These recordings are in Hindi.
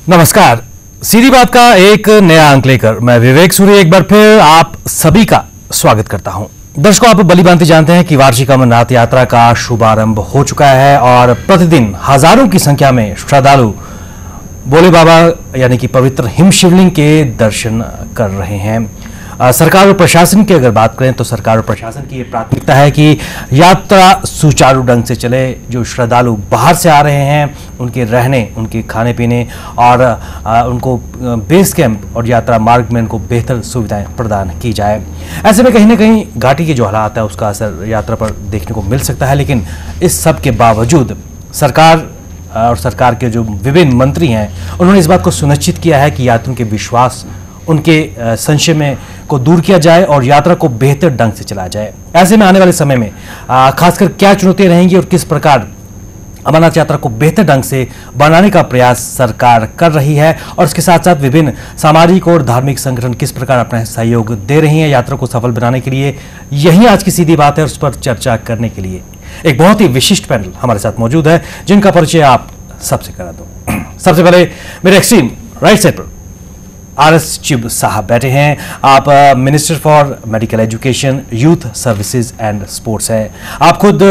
नमस्कार, सीधी बात का एक नया अंक लेकर मैं विवेक सूर्य एक बार फिर आप सभी का स्वागत करता हूं। दर्शकों, आप भली भांति जानते हैं कि वार्षिक अमरनाथ यात्रा का शुभारंभ हो चुका है और प्रतिदिन हजारों की संख्या में श्रद्धालु भोले बाबा यानी कि पवित्र हिम शिवलिंग के दर्शन कर रहे हैं। सरकार और प्रशासन की अगर बात करें तो सरकार और प्रशासन की ये प्राथमिकता है कि यात्रा सुचारू ढंग से चले। जो श्रद्धालु बाहर से आ रहे हैं उनके रहने, उनके खाने पीने और उनको बेस कैंप और यात्रा मार्ग में उनको बेहतर सुविधाएं प्रदान की जाए। ऐसे में कहीं ना कहीं घाटी के जो हालात है उसका असर यात्रा पर देखने को मिल सकता है, लेकिन इस सब के बावजूद सरकार और सरकार के जो विभिन्न मंत्री हैं उन्होंने इस बात को सुनिश्चित किया है कि यात्रियों के विश्वास, उनके संशय में को दूर किया जाए और यात्रा को बेहतर ढंग से चलाया जाए। ऐसे में आने वाले समय में खासकर क्या चुनौतियां रहेंगी और किस प्रकार अमरनाथ यात्रा को बेहतर ढंग से बनाने का प्रयास सरकार कर रही है और इसके साथ साथ विभिन्न सामाजिक और धार्मिक संगठन किस प्रकार अपना सहयोग दे रही हैं यात्रा को सफल बनाने के लिए, यही आज की सीधी बात है। और उस पर चर्चा करने के लिए एक बहुत ही विशिष्ट पैनल हमारे साथ मौजूद है जिनका परिचय आप सबसे करा दूं। सबसे पहले मेरे एक्सट्रीम राइट साइड पर RS चिब साहब बैठे हैं। आप minister for medical education, youth services and sports हैं। आप खुद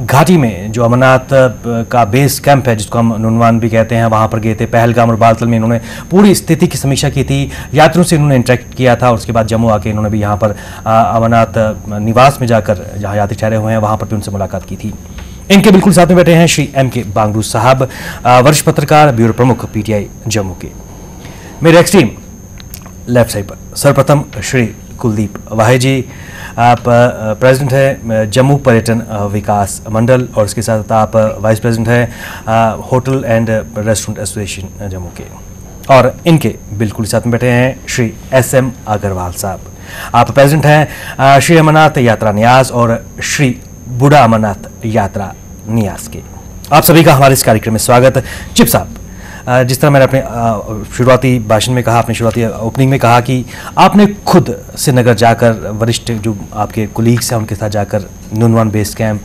घाटी में जो अमरनाथ का बेस कैंप है जिसको हम नुनवान भी कहते हैं, वहाँ पर गए थे। पहलगाम और बालतल में इन्होंने पूरी स्थिति की समीक्षा की थी, यात्रियों से इन्होंने इंटरेक्ट किया था और उसके बाद जम्मू आके इन्होंने भी यहाँ पर अमरनाथ निवास में जाकर जहाँ यात्री ठहरे हुए हैं वहाँ पर भी उनसे मुलाकात की थी। इनके बिल्कुल साथ में बैठे हैं श्री MK बांगरू साहब, वरिष्ठ पत्रकार, ब्यूरो प्रमुख PTI जम्मू के। मेरे एक्सट्रीम लेफ्ट साइड पर सर्वप्रथम श्री कुलदीप वाहे जी, आप प्रेसिडेंट हैं जम्मू पर्यटन विकास मंडल और इसके साथ आप वाइस प्रेसिडेंट हैं hotel and restaurant association Jammu के। और इनके बिल्कुल साथ में बैठे हैं श्री SM अग्रवाल साहब, आप प्रेसिडेंट हैं श्री अमरनाथ यात्रा न्यास और श्री बूढ़ा अमरनाथ यात्रा न्यास के। आप सभी का हमारे इस कार्यक्रम में स्वागत। चिप साहब, जिस तरह मैंने अपने शुरुआती भाषण में कहा, अपने शुरुआती ओपनिंग में कहा कि आपने खुद श्रीनगर जाकर वरिष्ठ जो आपके कोलीग्स हैं उनके साथ जाकर नुनवान बेस कैंप,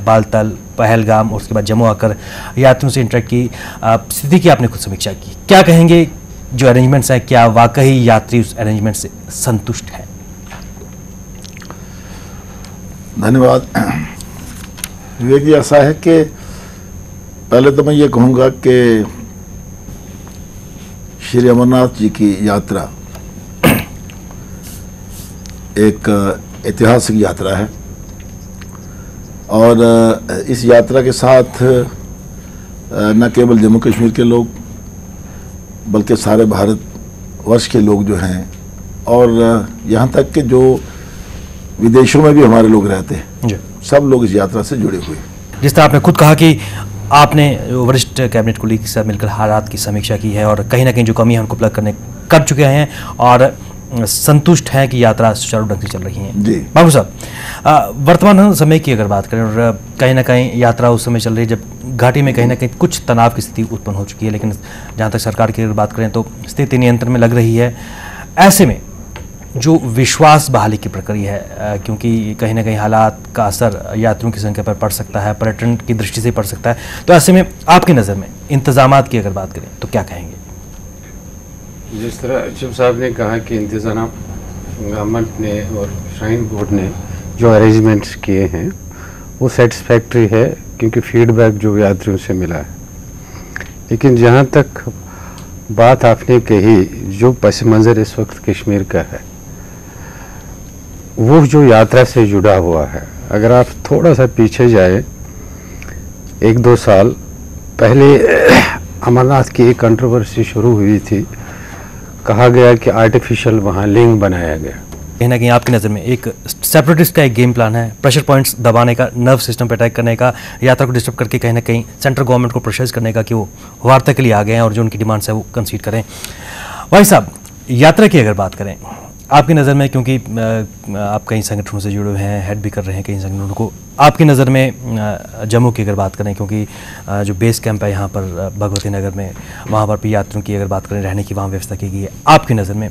बालतल, पहलगाम और उसके बाद जम्मू आकर यात्रियों से इंटरेक्ट की, स्थिति की आपने खुद समीक्षा की। क्या कहेंगे जो अरेंजमेंट्स हैं, क्या वाकई यात्री उस अरेंजमेंट से संतुष्ट है? धन्यवाद विवेक जी। ऐसा है कि पहले तो मैं ये कहूँगा कि श्री अमरनाथ जी की यात्रा एक ऐतिहासिक यात्रा है और इस यात्रा के साथ न केवल जम्मू कश्मीर के लोग बल्कि सारे भारतवर्ष के लोग जो हैं और यहाँ तक कि जो विदेशों में भी हमारे लोग रहते हैं, सब लोग इस यात्रा से जुड़े हुए हैं। जिस तरह आपने खुद कहा कि आपने वरिष्ठ कैबिनेट कोलीग के साथ मिलकर हालात की समीक्षा की है और कहीं ना कहीं जो कमी है उनको प्लग कर चुके हैं और संतुष्ट हैं कि यात्रा सुचारू ढंग से चल रही है। जी बाबू साहब, वर्तमान समय की अगर बात करें और कहीं ना कहीं यात्रा उस समय चल रही है जब घाटी में कहीं ना कहीं कुछ तनाव की स्थिति उत्पन्न हो चुकी है, लेकिन जहाँ तक सरकार की अगर बात करें तो स्थिति नियंत्रण में लग रही है। ऐसे में जो विश्वास बहाली की प्रक्रिया है, क्योंकि कहीं ना कहीं हालात का असर यात्रियों की संख्या पर पड़ सकता है, पर्यटन की दृष्टि से पड़ सकता है, तो ऐसे में आपकी नज़र में इंतजामात की अगर बात करें तो क्या कहेंगे? जिस तरह चिब साहब ने कहा कि इंतजाम गवर्नमेंट ने और श्राइन बोर्ड ने जो अरेंजमेंट्स किए हैं वो सेटिस्फैक्ट्री है, क्योंकि फीडबैक जो यात्रियों से मिला है। लेकिन जहाँ तक बात आपने कही, जो पस मंज़र इस वक्त कश्मीर का है वो जो यात्रा से जुड़ा हुआ है, अगर आप थोड़ा सा पीछे जाए 1-2 साल पहले अमरनाथ की एक कंट्रोवर्सी शुरू हुई थी। कहा गया कि आर्टिफिशियल वहाँ लिंग बनाया गया। कहीं ना कहीं आपकी नज़र में एक सेपरेटिस्ट का एक गेम प्लान है, प्रेशर पॉइंट्स दबाने का, नर्व सिस्टम पर अटैक करने का, यात्रा को डिस्टर्ब करके कहीं ना कहीं सेंट्रल गवर्नमेंट को प्रेशराइज करने का कि वो वार्ता के लिए आ गए हैं और जो उनकी डिमांड्स है वो कंसीड करें। भाई साहब, यात्रा की अगर बात करें आपकी नज़र में, क्योंकि आप कई संगठनों से जुड़े हुए हैं, हेड भी कर रहे हैं कई संगठनों को, आपकी नज़र में जम्मू की अगर बात करें, क्योंकि जो बेस कैंप है यहाँ पर भगवती नगर में, वहाँ पर भी यात्रियों की अगर बात करें रहने की वहाँ व्यवस्था की गई है, आपकी नज़र में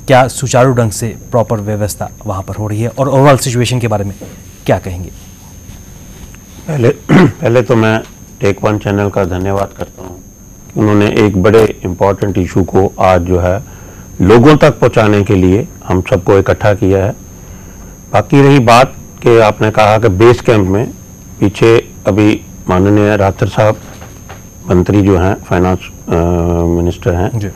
क्या सुचारू ढंग से प्रॉपर व्यवस्था वहाँ पर हो रही है और ओवरऑल सिचुएशन के बारे में क्या कहेंगे? पहले तो मैं टेक वन चैनल का धन्यवाद करता हूँ उन्होंने एक बड़े इम्पोर्टेंट इशू को आज जो है लोगों तक पहुंचाने के लिए हम सबको इकट्ठा किया है। बाकी रही बात कि आपने कहा कि बेस कैंप में पीछे अभी माननीय राठौर साहब मंत्री जो हैं फाइनेंस मिनिस्टर हैं,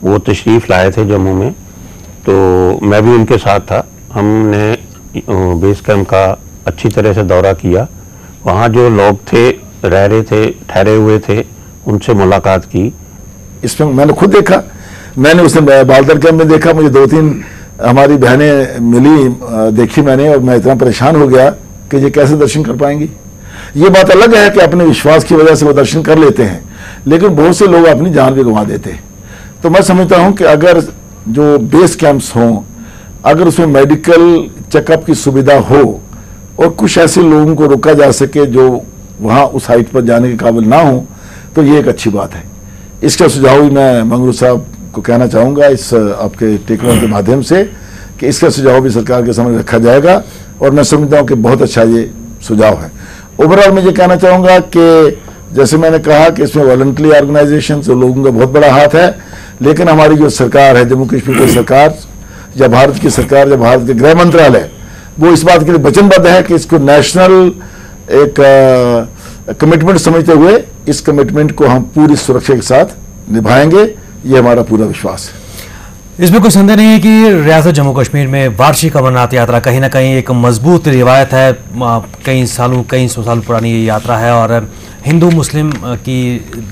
वो तशरीफ़ लाए थे जम्मू में, तो मैं भी उनके साथ था। हमने बेस कैंप का अच्छी तरह से दौरा किया। वहाँ जो लोग थे, रह रहे थे, ठहरे हुए थे, उनसे मुलाकात की। इसमें मैंने खुद देखा, मैंने उसने बालदर कैंप में देखा, मुझे 2-3 हमारी बहनें मिली, देखी मैंने, और मैं इतना परेशान हो गया कि ये कैसे दर्शन कर पाएंगी। ये बात अलग है कि अपने विश्वास की वजह से वो दर्शन कर लेते हैं, लेकिन बहुत से लोग अपनी जान भी गंवा देते हैं। तो मैं समझता हूं कि अगर जो बेस कैंप्स हों, अगर उसमें मेडिकल चेकअप की सुविधा हो और कुछ ऐसे लोगों को रोका जा सके जो वहाँ उस हाइट पर जाने के काबिल ना हो, तो ये एक अच्छी बात है। इसका सुझाव भी मैं मंगरू साहब को कहना चाहूँगा इस आपके टेकअवे के माध्यम से कि इसका सुझाव भी सरकार के सामने रखा जाएगा, और मैं समझता हूँ कि बहुत अच्छा ये सुझाव है। ओवरऑल मैं ये कहना चाहूँगा कि जैसे मैंने कहा कि इसमें वॉलंटरी ऑर्गेनाइजेशन और लोगों का बहुत बड़ा हाथ है, लेकिन हमारी जो सरकार है, जम्मू कश्मीर की सरकार या भारत की सरकार या भारत के गृह मंत्रालय, वो इस बात के लिए वचनबद्ध है कि इसको नेशनल एक कमिटमेंट समझते हुए इस कमिटमेंट को हम पूरी सुरक्षा के साथ निभाएंगे, ये हमारा पूरा विश्वास है। इसमें कोई संदेह नहीं है कि रियासत जम्मू कश्मीर में वार्षिक अमरनाथ यात्रा कहीं ना कहीं एक मजबूत रिवायत है। कई सौ साल पुरानी ये यात्रा है और हिंदू मुस्लिम की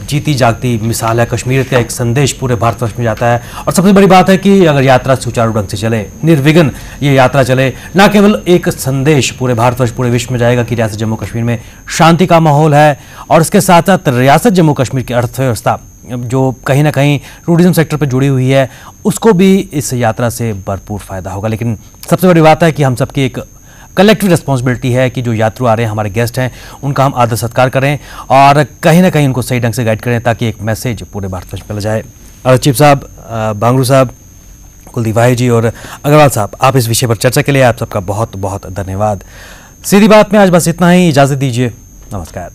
जीती जागती मिसाल है। कश्मीर का एक संदेश पूरे भारतवर्ष में जाता है, और सबसे बड़ी बात है कि अगर यात्रा सुचारू ढंग से चले, निर्विघ्न ये यात्रा चले, ना केवल एक संदेश पूरे भारतवर्ष पूरे विश्व में जाएगा कि रियासत जम्मू कश्मीर में शांति का माहौल है, और इसके साथ साथ रियासत जम्मू कश्मीर की अर्थव्यवस्था जो कहीं ना कहीं टूरिज्म सेक्टर पर जुड़ी हुई है, उसको भी इस यात्रा से भरपूर फायदा होगा। लेकिन सबसे बड़ी बात है कि हम सबकी एक कलेक्टिव रिस्पॉन्सिबिलिटी है कि जो यात्रु आ रहे हैं, हमारे गेस्ट हैं, उनका हम आदर सत्कार करें और कहीं ना कहीं उनको सही ढंग से गाइड करें, ताकि एक मैसेज पूरे भारतवर्ष में फैला जाए। चीफ साहब, बांगरू साहब, कुलदीप भाई जी और अग्रवाल साहब, आप इस विषय पर चर्चा के लिए आप सबका बहुत बहुत धन्यवाद। सीधी बात में आज बस इतना ही, इजाज़त दीजिए, नमस्कार।